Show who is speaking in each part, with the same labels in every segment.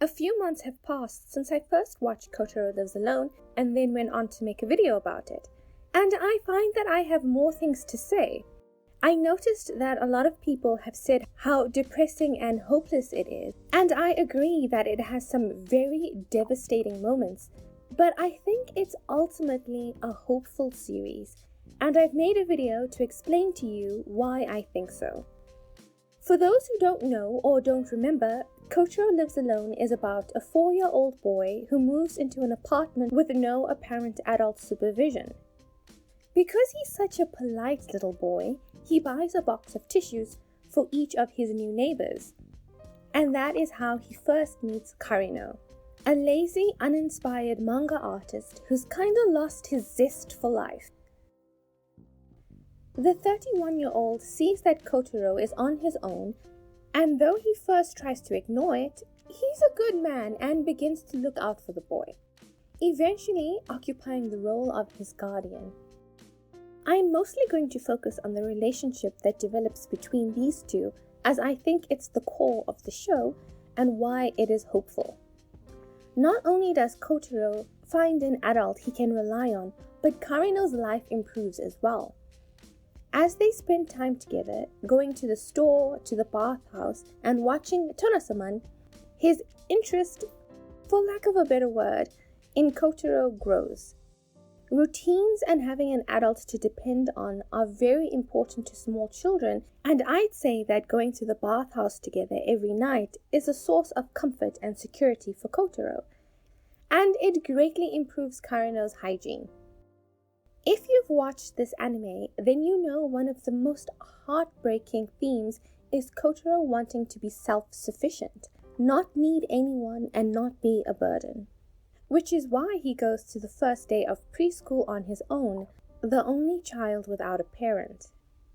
Speaker 1: A few months have passed since I first watched Kotaro Lives Alone and then went on to make a video about it, and I find that I have more things to say. I noticed that a lot of people have said how depressing and hopeless it is, and I agree that it has some very devastating moments, but I think it's ultimately a hopeful series, and I've made a video to explain to you why I think so. For those who don't know or don't remember, Kotaro Lives Alone is about a 4-year-old boy who moves into an apartment with no apparent adult supervision. Because he's such a polite little boy, he buys a box of tissues for each of his new neighbors. And that is how he first meets Karino, a lazy, uninspired manga artist who's kinda lost his zest for life. The 31-year-old sees that Kotaro is on his own, and though he first tries to ignore it, he's a good man and begins to look out for the boy, eventually occupying the role of his guardian. I'm mostly going to focus on the relationship that develops between these two, as I think it's the core of the show and why it is hopeful. Not only does Kotaro find an adult he can rely on, but Karino's life improves as well. As they spend time together, going to the store, to the bathhouse, and watching Tonasaman, his interest, for lack of a better word, in Kotaro grows. Routines and having an adult to depend on are very important to small children, and I'd say that going to the bathhouse together every night is a source of comfort and security for Kotaro, and it greatly improves Karino's hygiene. If you've watched this anime, then you know one of the most heartbreaking themes is Kotaro wanting to be self-sufficient, not need anyone and not be a burden. Which is why he goes to the first day of preschool on his own, the only child without a parent.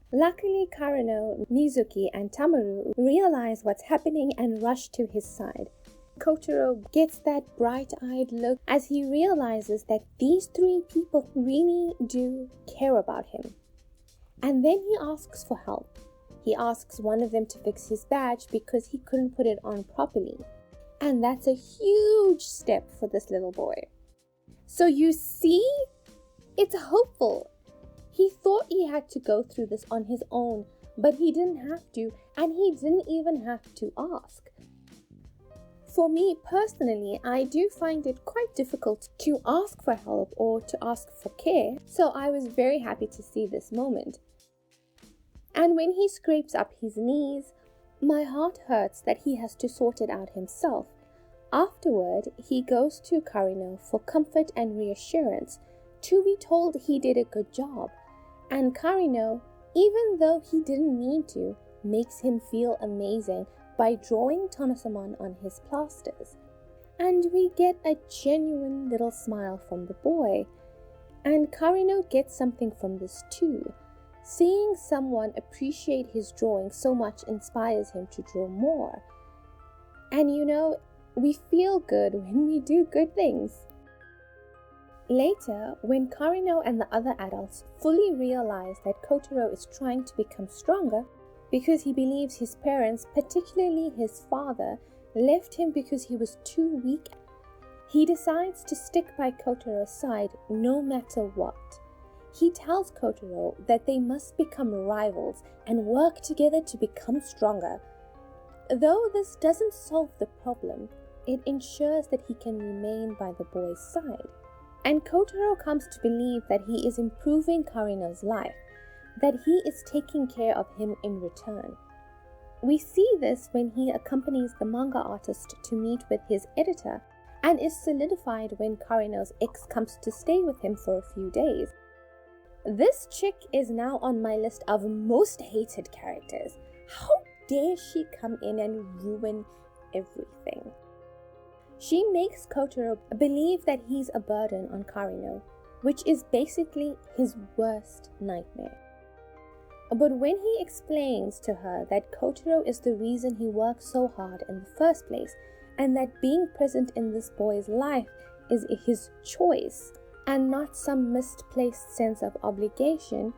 Speaker 1: Luckily, Karino, Mizuki, and Tamaru realize what's happening and rush to his side. Kotaro gets that bright-eyed look as he realizes that these 3 people really do care about him. And then he asks for help. He asks one of them to fix his badge because he couldn't put it on properly. And that's a huge step for this little boy. So you see, it's hopeful. He thought he had to go through this on his own, but he didn't have to, and he didn't even have to ask. For me personally, I do find it quite difficult to ask for help or to ask for care, so I was very happy to see this moment. And when he scrapes up his knees, my heart hurts that he has to sort it out himself. Afterward, he goes to Karino for comfort and reassurance, to be told he did a good job. And Karino, even though he didn't need to, makes him feel amazing by drawing Tonasaman on his plasters. And we get a genuine little smile from the boy. And Karino gets something from this too. Seeing someone appreciate his drawing so much inspires him to draw more. And you know, we feel good when we do good things. Later, when Karino and the other adults fully realize that Kotaro is trying to become stronger because he believes his parents, particularly his father, left him because he was too weak, he decides to stick by Kotaro's side no matter what. He tells Kotaro that they must become rivals and work together to become stronger. Though this doesn't solve the problem, it ensures that he can remain by the boy's side. And Kotaro comes to believe that he is improving Karino's life, that he is taking care of him in return. We see this when he accompanies the manga artist to meet with his editor, and is solidified when Karino's ex comes to stay with him for a few days. This chick is now on my list of most hated characters. How dare she come in and ruin everything? She makes Kotaro believe that he's a burden on Karino, which is basically his worst nightmare. But when he explains to her that Kotaro is the reason he works so hard in the first place, and that being present in this boy's life is his choice and not some misplaced sense of obligation,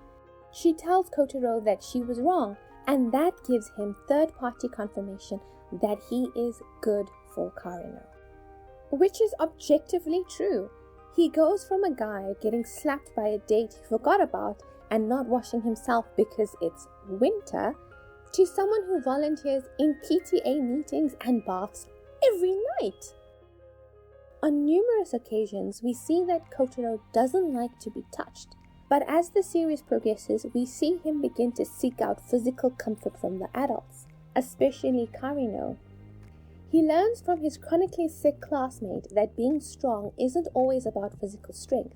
Speaker 1: she tells Kotaro that she was wrong, and that gives him third-party confirmation that he is good for Karino. Which is objectively true. He goes from a guy getting slapped by a date he forgot about and not washing himself because it's winter, to someone who volunteers in PTA meetings and baths every night. On numerous occasions, we see that Kotaro doesn't like to be touched, but as the series progresses, we see him begin to seek out physical comfort from the adults, especially Karino. He learns from his chronically sick classmate that being strong isn't always about physical strength.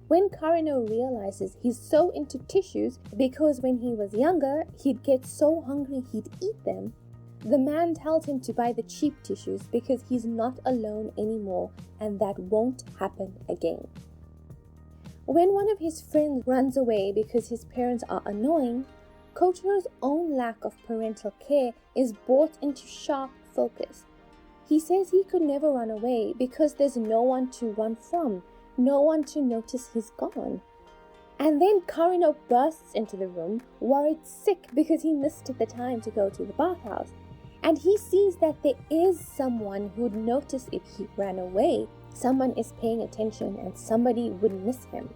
Speaker 1: When Karino realizes he's so into tissues because when he was younger, he'd get so hungry he'd eat them, the man tells him to buy the cheap tissues because he's not alone anymore and that won't happen again. When one of his friends runs away because his parents are annoying, Kotaro's own lack of parental care is brought into sharp focus. He says he could never run away because there's no one to run from, no one to notice he's gone. And then Karino bursts into the room, worried sick because he missed the time to go to the bathhouse. And he sees that there is someone who'd notice if he ran away. Someone is paying attention and somebody would miss him.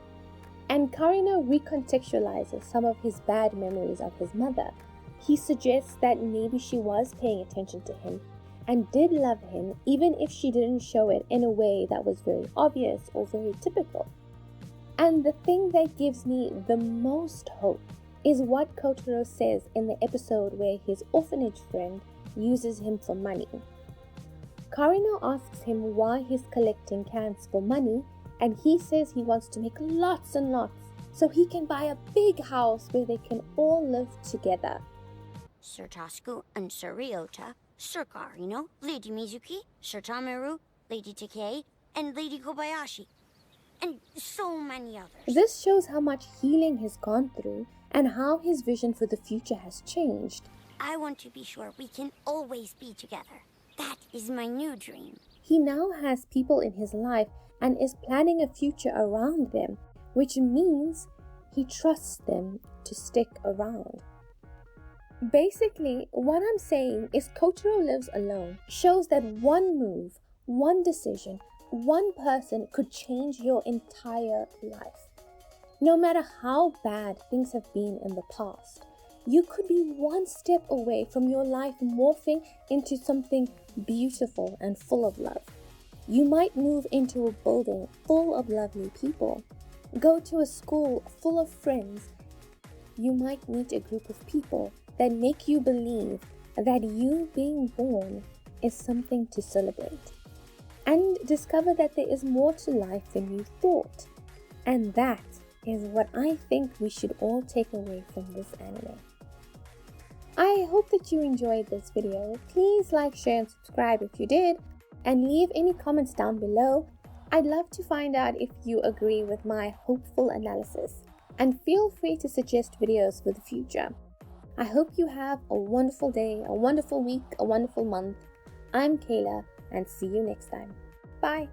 Speaker 1: And Karino recontextualizes some of his bad memories of his mother. He suggests that maybe she was paying attention to him and did love him, even if she didn't show it in a way that was very obvious or very typical. And the thing that gives me the most hope is what Kotaro says in the episode where his orphanage friend uses him for money. Karino asks him why he's collecting cans for money, and he says he wants to make lots and lots so he can buy a big house where they can all live together.
Speaker 2: Sir Tasku and Sir Ryota, Sir Karino, Lady Mizuki, Sir Tameru, Lady Takei, and Lady Kobayashi, and so many others.
Speaker 1: This shows how much healing he's gone through and how his vision for the future has changed.
Speaker 2: I want to be sure we can always be together. That is my new dream.
Speaker 1: He now has people in his life and is planning a future around them, which means he trusts them to stick around. Basically, what I'm saying is Kotaro Lives Alone shows that one move, one decision, one person could change your entire life. No matter how bad things have been in the past, you could be one step away from your life morphing into something beautiful and full of love. You might move into a building full of lovely people, go to a school full of friends. You might meet a group of people that make you believe that you being born is something to celebrate, and discover that there is more to life than you thought. And that is what I think we should all take away from this anime. I hope that you enjoyed this video. Please like, share, and subscribe if you did, and leave any comments down below. I'd love to find out if you agree with my hopeful analysis, and feel free to suggest videos for the future. I hope you have a wonderful day, a wonderful week, a wonderful month. I'm Kayla, and see you next time. Bye!